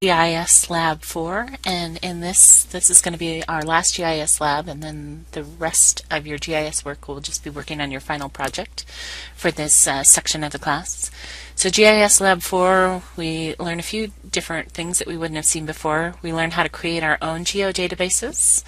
GIS Lab 4, and in this is going to be our last GIS lab, and then the rest of your GIS work will just be working on your final project for this section of the class. So GIS Lab 4, we learn a few different things that we wouldn't have seen before. We learn how to create our own geodatabases.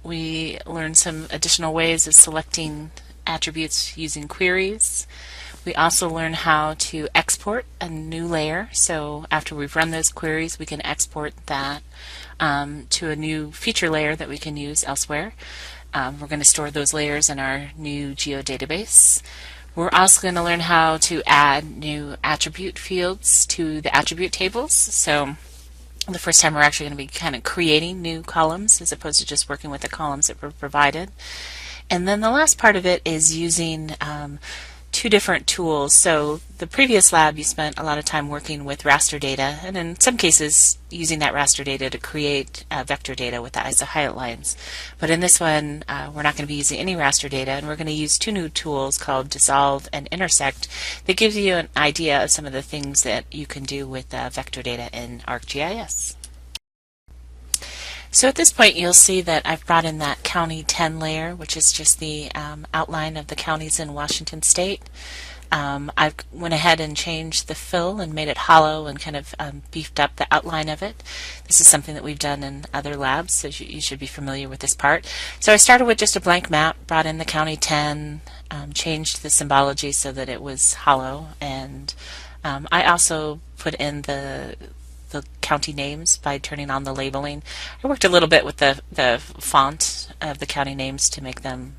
We learn some additional ways of selecting attributes using queries. We also learn how to export a new layer. So after we've run those queries, we can export that to a new feature layer that we can use elsewhere. We're going to store those layers in our new geodatabase. We're also going to learn how to add new attribute fields to the attribute tables. So the first time we're actually going to be kind of creating new columns as opposed to just working with the columns that were provided. And then the last part of it is using two different tools. So the previous lab you spent a lot of time working with raster data, and in some cases using that raster data to create vector data with the iso-highlight lines. But in this one we're not going to be using any raster data, and we're going to use two new tools called Dissolve and Intersect that gives you an idea of some of the things that you can do with vector data in ArcGIS. So at this point you'll see that I've brought in that County 10 layer, which is just the outline of the counties in Washington State. I went ahead and changed the fill and made it hollow and kind of beefed up the outline of it. This is something that we've done in other labs, so you should be familiar with this part. So I started with just a blank map, brought in the County 10, changed the symbology so that it was hollow, and I also put in the county names by turning on the labeling. I worked a little bit with the font of the county names to make them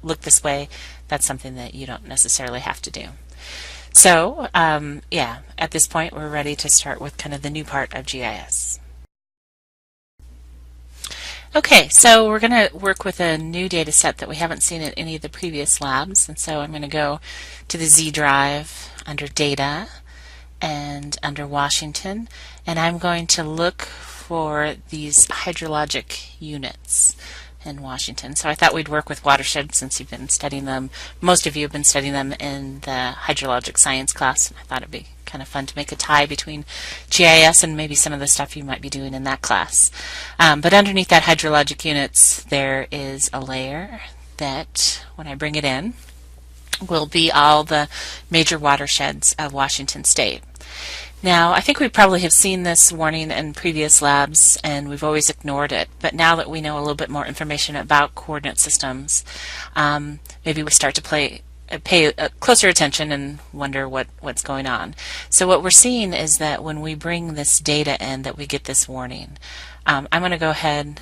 look this way. That's something that you don't necessarily have to do. So yeah, at this point we're ready to start with kind of the new part of GIS. Okay, so we're going to work with a new data set that we haven't seen in any of the previous labs, and so I'm going to go to the Z drive under Data and under Washington, and I'm going to look for these hydrologic units in Washington. So I thought we'd work with watersheds since you've been studying them. Most of you have been studying them in the hydrologic science class. I thought it'd be kind of fun to make a tie between GIS and maybe some of the stuff you might be doing in that class. But underneath that hydrologic units there is a layer that, when I bring it in, will be all the major watersheds of Washington State. Now, I think we probably have seen this warning in previous labs and we've always ignored it, but now that we know a little bit more information about coordinate systems, maybe we start to pay closer attention and wonder what's going on. So what we're seeing is that when we bring this data in, that we get this warning. I'm going to go ahead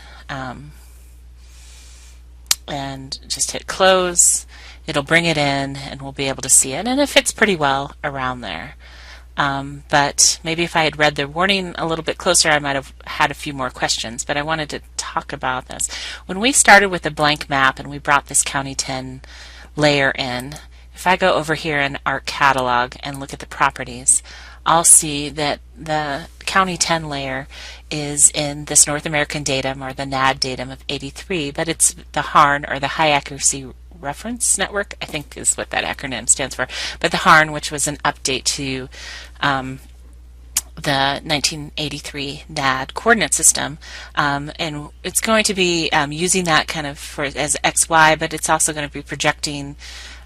and just hit close. It'll bring it in and we'll be able to see it, and it fits pretty well around there. But maybe if I had read the warning a little bit closer I might have had a few more questions, but I wanted to talk about this. When we started with a blank map and we brought this County 10 layer in, if I go over here in Arc Catalog and look at the properties, I'll see that the County 10 layer is in this North American datum, or the NAD datum of 83, but it's the HARN, or the High Accuracy Reference Network, I think is what that acronym stands for, but the HARN, which was an update to the 1983 NAD coordinate system, and it's going to be using that kind of as XY, but it's also going to be projecting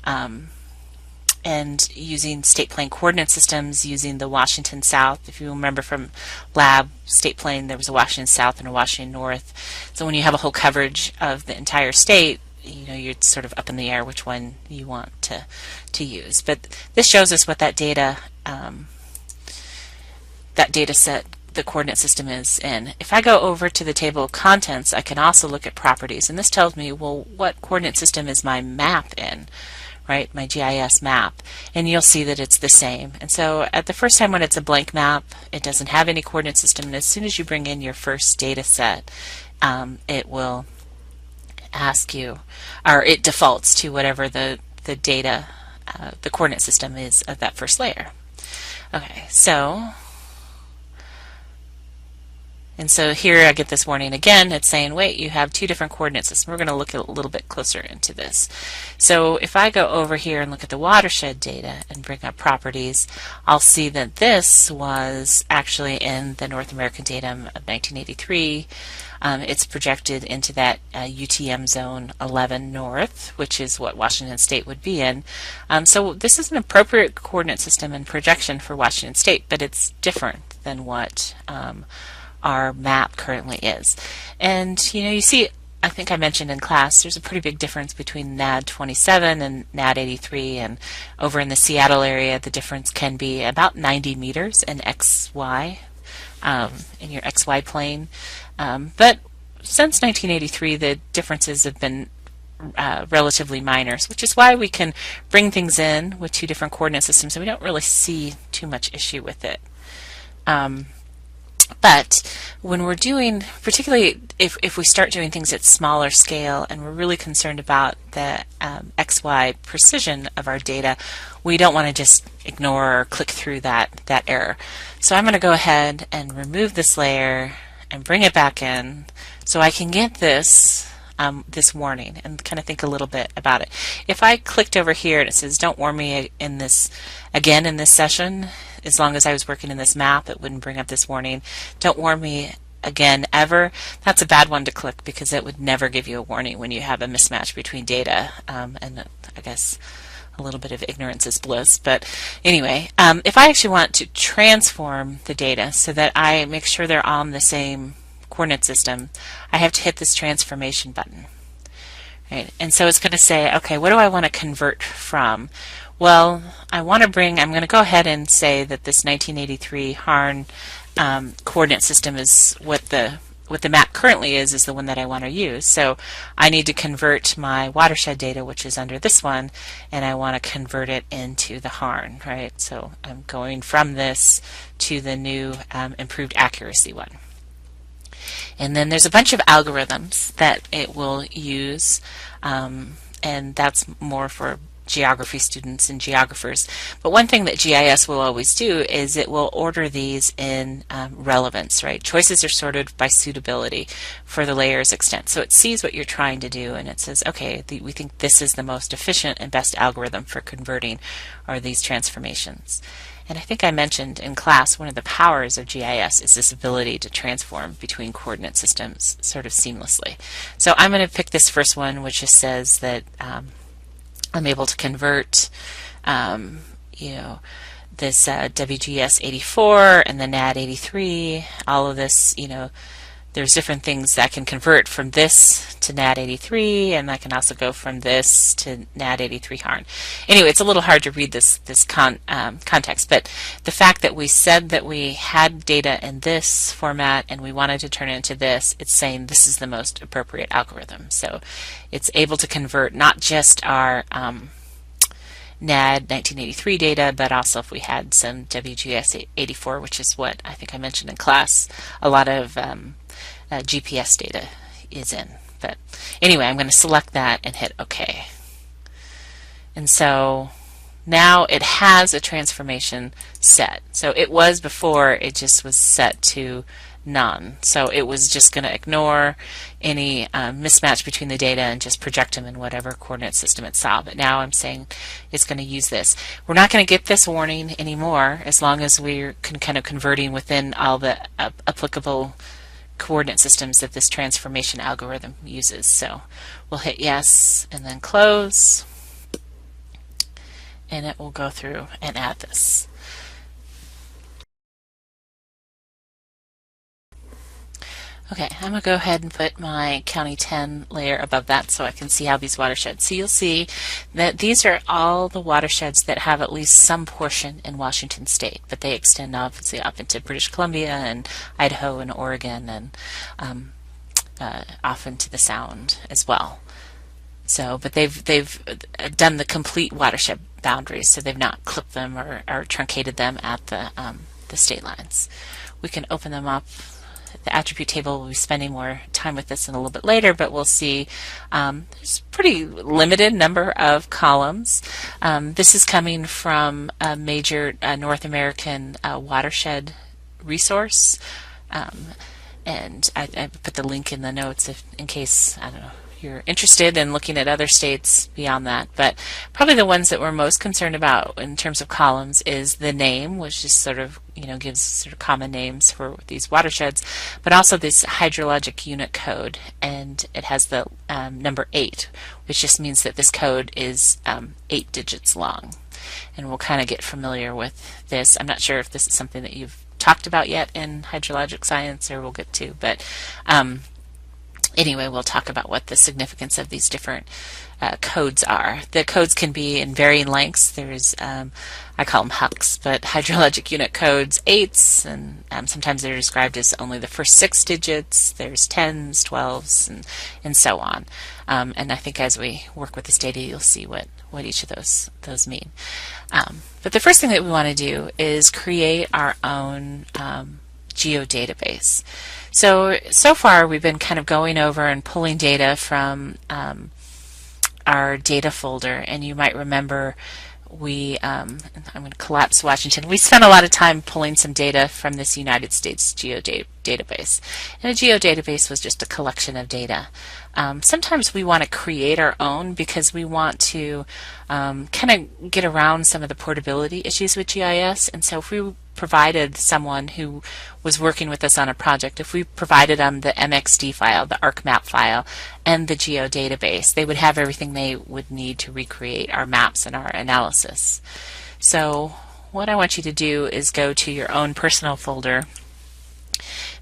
and using state plane coordinate systems using the Washington South. If you remember from lab state plane, there was a Washington South and a Washington North. So when you have a whole coverage of the entire state, you know, you're sort of up in the air which one you want to use. But this shows us what that data set, the coordinate system, is in. If I go over to the table of contents, I can also look at properties, and this tells me, well, what coordinate system is my map in, right? My GIS map, and you'll see that it's the same. And so at the first time when it's a blank map, it doesn't have any coordinate system, and as soon as you bring in your first data set, it will ask you, or it defaults to whatever the data, the coordinate system is of that first layer. Okay, so And so here I get this warning again. It's saying, wait, you have two different coordinate systems. We're going to look a little bit closer into this. So if I go over here and look at the watershed data and bring up properties, I'll see that this was actually in the North American datum of 1983. It's projected into that UTM zone 11 north, which is what Washington State would be in. So this is an appropriate coordinate system and projection for Washington State, but it's different than what our map currently is. And you see, I think I mentioned in class, there's a pretty big difference between NAD 27 and NAD 83, and over in the Seattle area the difference can be about 90 meters in XY, in your XY plane. But since 1983 the differences have been relatively minor, which is why we can bring things in with two different coordinate systems and we don't really see too much issue with it. But when we're doing, particularly if we start doing things at smaller scale and we're really concerned about the XY precision of our data, we don't want to just ignore or click through that error. So I'm going to go ahead and remove this layer and bring it back in so I can get this this warning and kind of think a little bit about it. If I clicked over here and it says don't warn me in this again in this session, as long as I was working in this map it wouldn't bring up this warning. Don't warn me again ever. That's a bad one to click because it would never give you a warning when you have a mismatch between data, and I guess a little bit of ignorance is bliss. But anyway, if I actually want to transform the data so that I make sure they're on the same coordinate system, I have to hit this transformation button. Right? And so it's going to say, okay, what do I want to convert from? Well, I'm going to go ahead and say that this 1983 Harn coordinate system is what the map currently is the one that I want to use. So I need to convert my watershed data, which is under this one, and I want to convert it into the Harn, right? So I'm going from this to the new improved accuracy one. And then there's a bunch of algorithms that it will use, and that's more for geography students and geographers. But one thing that GIS will always do is it will order these in relevance, right? Choices are sorted by suitability for the layer's extent. So it sees what you're trying to do and it says, okay, we think this is the most efficient and best algorithm for converting are these transformations. And I think I mentioned in class one of the powers of GIS is this ability to transform between coordinate systems sort of seamlessly. So I'm going to pick this first one, which just says that I'm able to convert, this WGS 84 and the NAD 83, all of this, there's different things that can convert from this to NAD 83, and I can also go from this to NAD 83 Harn. Anyway, it's a little hard to read this context, but the fact that we said that we had data in this format and we wanted to turn it into this, it's saying this is the most appropriate algorithm. So it's able to convert not just our NAD 1983 data, but also if we had some WGS 84, which is what I think I mentioned in class, a lot of GPS data is in. But anyway, I'm going to select that and hit OK. And so now it has a transformation set. So it was before, it just was set to none. So it was just going to ignore any mismatch between the data and just project them in whatever coordinate system it saw. But now I'm saying it's going to use this. We're not going to get this warning anymore as long as we're kind of converting within all the applicable coordinate systems that this transformation algorithm uses. So we'll hit yes and then close, and it will go through and add this. Okay, I'm going to go ahead and put my County 10 layer above that so I can see how these watersheds. So you'll see that these are all the watersheds that have at least some portion in Washington State, but they extend obviously up into British Columbia and Idaho and Oregon and off into the Sound as well. So, but they've done the complete watershed boundaries, so they've not clipped them or truncated them at the state lines. We can open them up. The attribute table, we'll be spending more time with this in a little bit later, but we'll see there's a pretty limited number of columns. This is coming from a major North American watershed resource. and I put the link in the notes in case, I don't know, you're interested in looking at other states beyond that. But probably the ones that we're most concerned about in terms of columns is the name, which just sort of, gives sort of common names for these watersheds, but also this hydrologic unit code, and it has the number 8, which just means that this code is 8 digits long. And we'll kind of get familiar with this. I'm not sure if this is something that you've talked about yet in hydrologic science, or we'll get to, but anyway, we'll talk about what the significance of these different codes are. The codes can be in varying lengths. There's, I call them HUCs, but hydrologic unit codes, 8s, and sometimes they're described as only the first 6 digits. There's 10s, 12s, and so on. And I think as we work with this data, you'll see what each of those mean. But the first thing that we want to do is create our own geodatabase. So far we've been kind of going over and pulling data from our data folder, and you might remember I'm going to collapse Washington. We spent a lot of time pulling some data from this United States geodatabase. And a geodatabase was just a collection of data. Sometimes we want to create our own because we want to kind of get around some of the portability issues with GIS. And so if we provided someone who was working with us on a project, if we provided them the MXD file, the ArcMap file, and the geodatabase, they would have everything they would need to recreate our maps and our analysis. So what I want you to do is go to your own personal folder.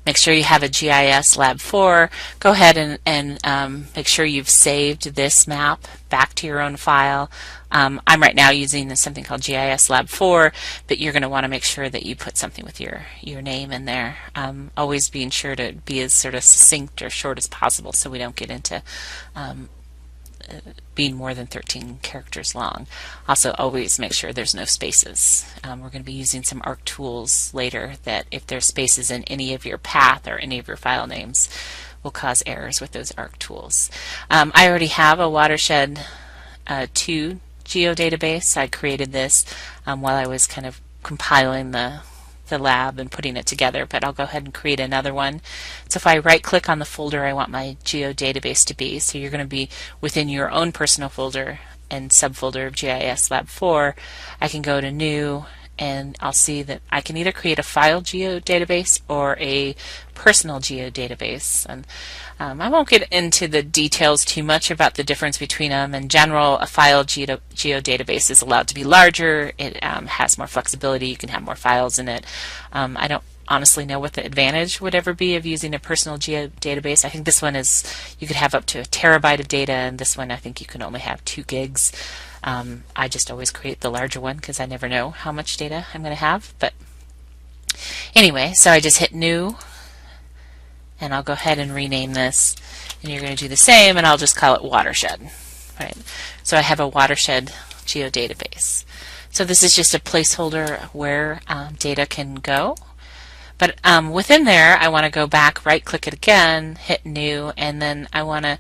Make sure you have a GISLab4. Go ahead and make sure you've saved this map back to your own file. I'm right now using something called GISLab4, but you're going to want to make sure that you put something with your name in there. Always being sure to be as sort of succinct or short as possible so we don't get into being more than 13 characters long. Also, always make sure there's no spaces. We're going to be using some ARC tools later that if there's spaces in any of your path or any of your file names will cause errors with those ARC tools. I already have a watershed 2 geodatabase. I created this while I was kind of compiling the lab and putting it together, but I'll go ahead and create another one. So if I right click on the folder I want my geodatabase to be, so you're going to be within your own personal folder and subfolder of GISLab4, I can go to new, and I'll see that I can either create a file geodatabase or a personal geodatabase. And I won't get into the details too much about the difference between them. In general, a file geodatabase is allowed to be larger. It has more flexibility. You can have more files in it. I don't honestly know what the advantage would ever be of using a personal geodatabase. I think this one is, you could have up to 1 terabyte of data, and this one I think you can only have 2 gigs. I just always create the larger one because I never know how much data I'm going to have. But anyway, so I just hit new, and I'll go ahead and rename this, and you're going to do the same, and I'll just call it watershed. Right. So I have a watershed geodatabase. So this is just a placeholder where data can go. But within there, I want to go back, right-click it again, hit new, and then I want to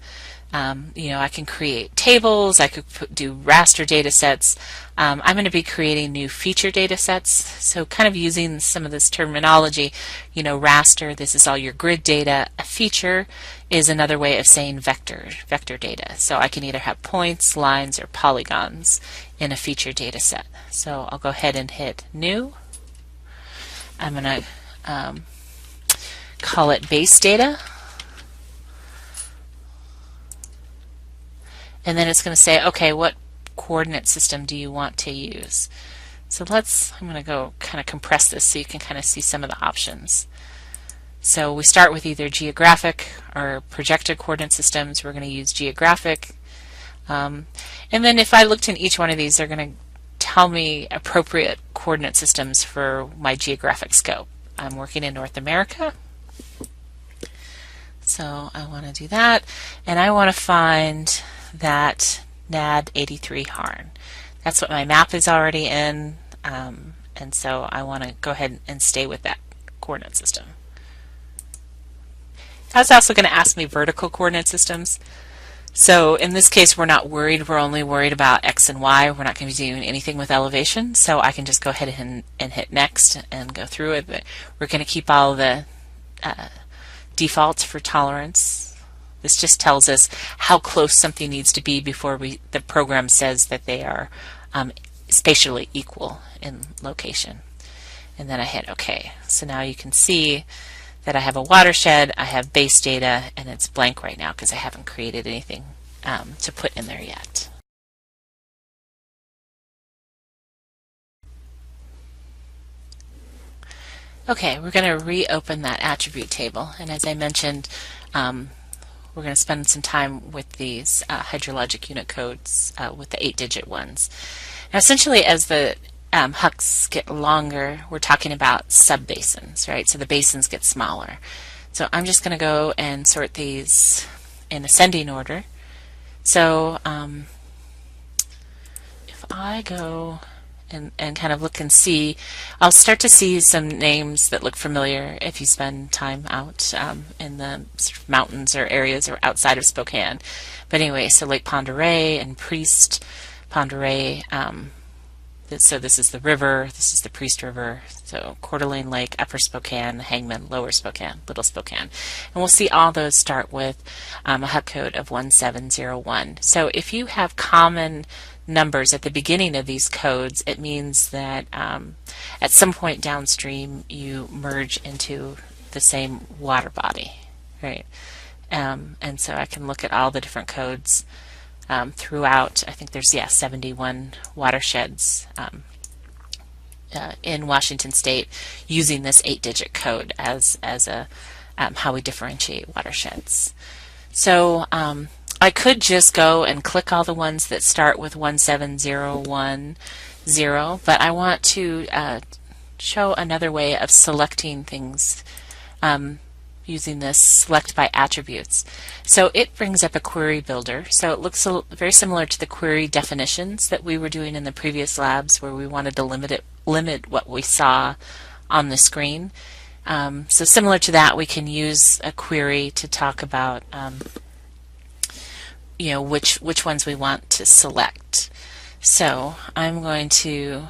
I can create tables, I could do raster data sets. I'm going to be creating new feature data sets, so kind of using some of this terminology, raster, this is all your grid data. A feature is another way of saying vector data. So I can either have points, lines, or polygons in a feature data set. So I'll go ahead and hit new. I'm going to call it base data. And then it's going to say, okay, what coordinate system do you want to use? So I'm going to go kind of compress this so you can kind of see some of the options. So we start with either geographic or projected coordinate systems. We're going to use geographic. And then if I looked in each one of these, they're going to tell me appropriate coordinate systems for my geographic scope. I'm working in North America. So I want to do that. And I want to find that NAD 83 Harn. That's what my map is already in, and so I want to go ahead and stay with that coordinate system. I was also going to ask me vertical coordinate systems. So in this case, we're not worried. We're only worried about X and Y. We're not going to be doing anything with elevation, so I can just go ahead and hit next and go through it. But we're going to keep all the default for tolerance. This just tells us how close something needs to be before the program says that they are spatially equal in location. And then I hit OK. So now you can see that I have a watershed, I have base data, and it's blank right now because I haven't created anything to put in there yet. Okay, we're going to reopen that attribute table, and as I mentioned, we're going to spend some time with these hydrologic unit codes with the 8-digit ones. Now essentially, as the HUCs get longer, we're talking about subbasins, right? So the basins get smaller. So I'm just going to go and sort these in ascending order. So if I go and kind of look and see, I'll start to see some names that look familiar if you spend time out in the sort of mountains or areas or outside of Spokane. But anyway, so Lake Pend Oreille and Priest Pend Oreille, so this is the river, this is the Priest River, so Coeur d'Alene Lake, Upper Spokane, Hangman, Lower Spokane, Little Spokane. And we'll see all those start with a HUC code of 1701. So if you have common numbers at the beginning of these codes, it means that at some point downstream you merge into the same water body, right? And so I can look at all the different codes throughout. I think there's 71 watersheds in Washington State using this 8-digit code as a how we differentiate watersheds. So I could just go and click all the ones that start with 17010, but I want to show another way of selecting things using this select by attributes. So it brings up a query builder. So it looks very similar to the query definitions that we were doing in the previous labs, where we wanted to limit what we saw on the screen. So similar to that, we can use a query to talk about which ones we want to select. So I'm going to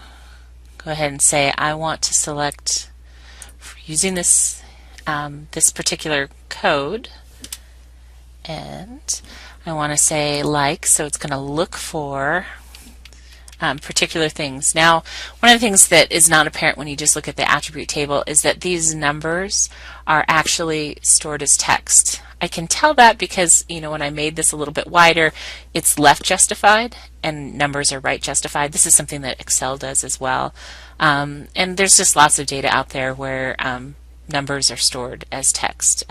go ahead and say I want to select, using this this particular code, and I want to say like, so it's going to look for particular things. Now, one of the things that is not apparent when you just look at the attribute table is that these numbers are actually stored as text. I can tell that because, when I made this a little bit wider, it's left justified and numbers are right justified. This is something that Excel does as well. And there's just lots of data out there where numbers are stored as text.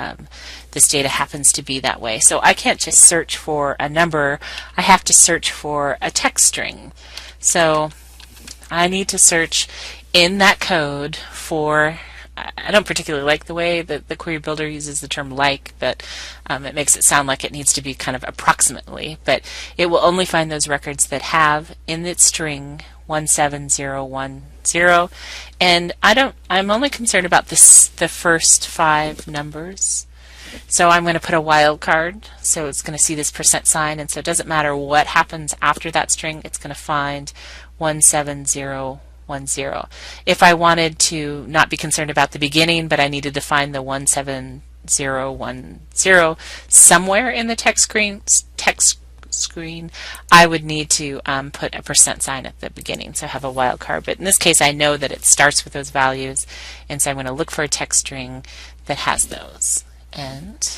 This data happens to be that way. So I can't just search for a number, I have to search for a text string. So I need to search in that code for, I don't particularly like the way that the query builder uses the term like, but it makes it sound like it needs to be kind of approximately, but it will only find those records that have in its string 17010, and I'm only concerned about the first 5 numbers. So I'm going to put a wildcard, so it's going to see this %, and so it doesn't matter what happens after that string, it's going to find 17010. If I wanted to not be concerned about the beginning, but I needed to find the 17010 somewhere in the text screen, I would need to put a % at the beginning, so have a wildcard. But in this case, I know that it starts with those values, and so I'm going to look for a text string that has those. And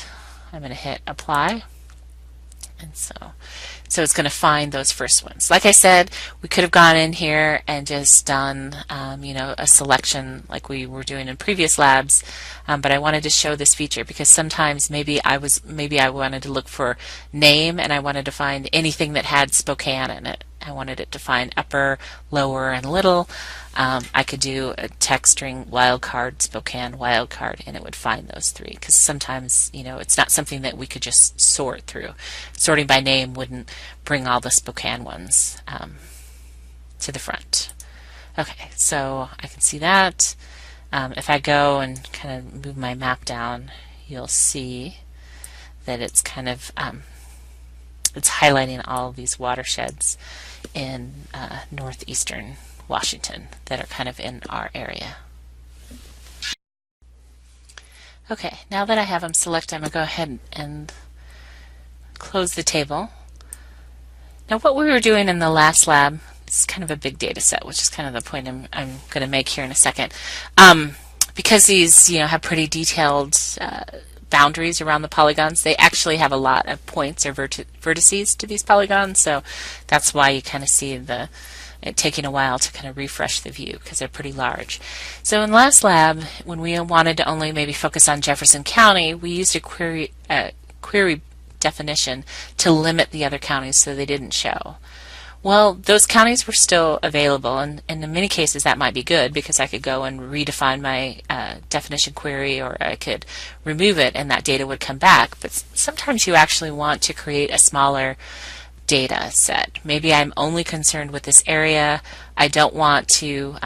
I'm going to hit apply, and so it's going to find those first ones. Like I said, we could have gone in here and just done a selection like we were doing in previous labs, but I wanted to show this feature because sometimes maybe I wanted to look for name and I wanted to find anything that had Spokane in it. I wanted it to find upper, lower, and little. I could do a text string wildcard, Spokane wildcard, and it would find those 3. Because sometimes, it's not something that we could just sort through. Sorting by name wouldn't bring all the Spokane ones to the front. Okay, so I can see that. If I go and kind of move my map down, you'll see that it's kind of it's highlighting all of these watersheds in northeastern Washington that are kind of in our area. Okay, now that I have them selected, I'm going to go ahead and close the table. Now what we were doing in the last lab is kind of a big data set, which is kind of the point I'm going to make here in a second. Because these have pretty detailed boundaries around the polygons, they actually have a lot of points or vertices to these polygons, so that's why you kind of see it taking a while to kind of refresh the view because they're pretty large. So in last lab, when we wanted to only maybe focus on Jefferson County, we used a query definition to limit the other counties so they didn't show. Well, those counties were still available, and in many cases that might be good because I could go and redefine my definition query, or I could remove it and that data would come back. But sometimes you actually want to create a smaller data set. Maybe I'm only concerned with this area. I don't want to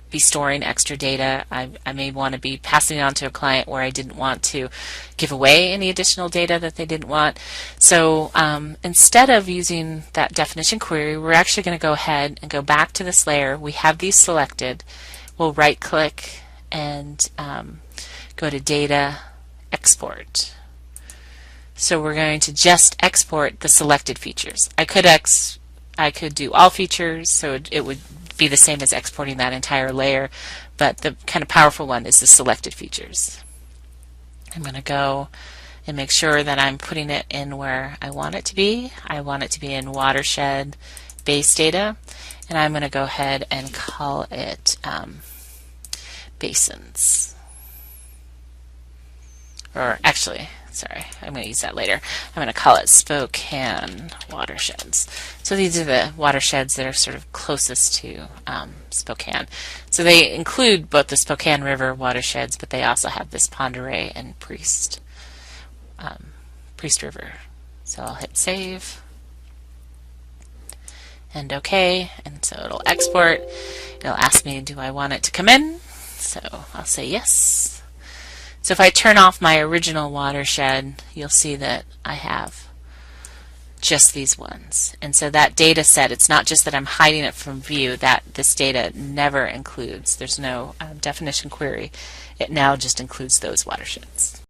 be storing extra data. I may want to be passing it on to a client where I didn't want to give away any additional data that they didn't want. So instead of using that definition query, we're actually going to go ahead and go back to this layer. We have these selected. We'll right click and go to Data, Export. So we're going to just export the selected features. I could do all features, so it would be the same as exporting that entire layer, but the kind of powerful one is the selected features. I'm going to go and make sure that I'm putting it in where I want it to be. I want it to be in watershed base data, and I'm going to go ahead and call it basins. Or actually, sorry, I'm going to use that later. I'm going to call it Spokane watersheds. So these are the watersheds that are sort of closest to Spokane. So they include both the Spokane River watersheds, but they also have this Pend Oreille and Priest River. So I'll hit save and OK, and so it'll export. It'll ask me, do I want it to come in? So I'll say yes. So if I turn off my original watershed, you'll see that I have just these ones. And so that data set, it's not just that I'm hiding it from view, that this data never includes. There's no definition query. It now just includes those watersheds.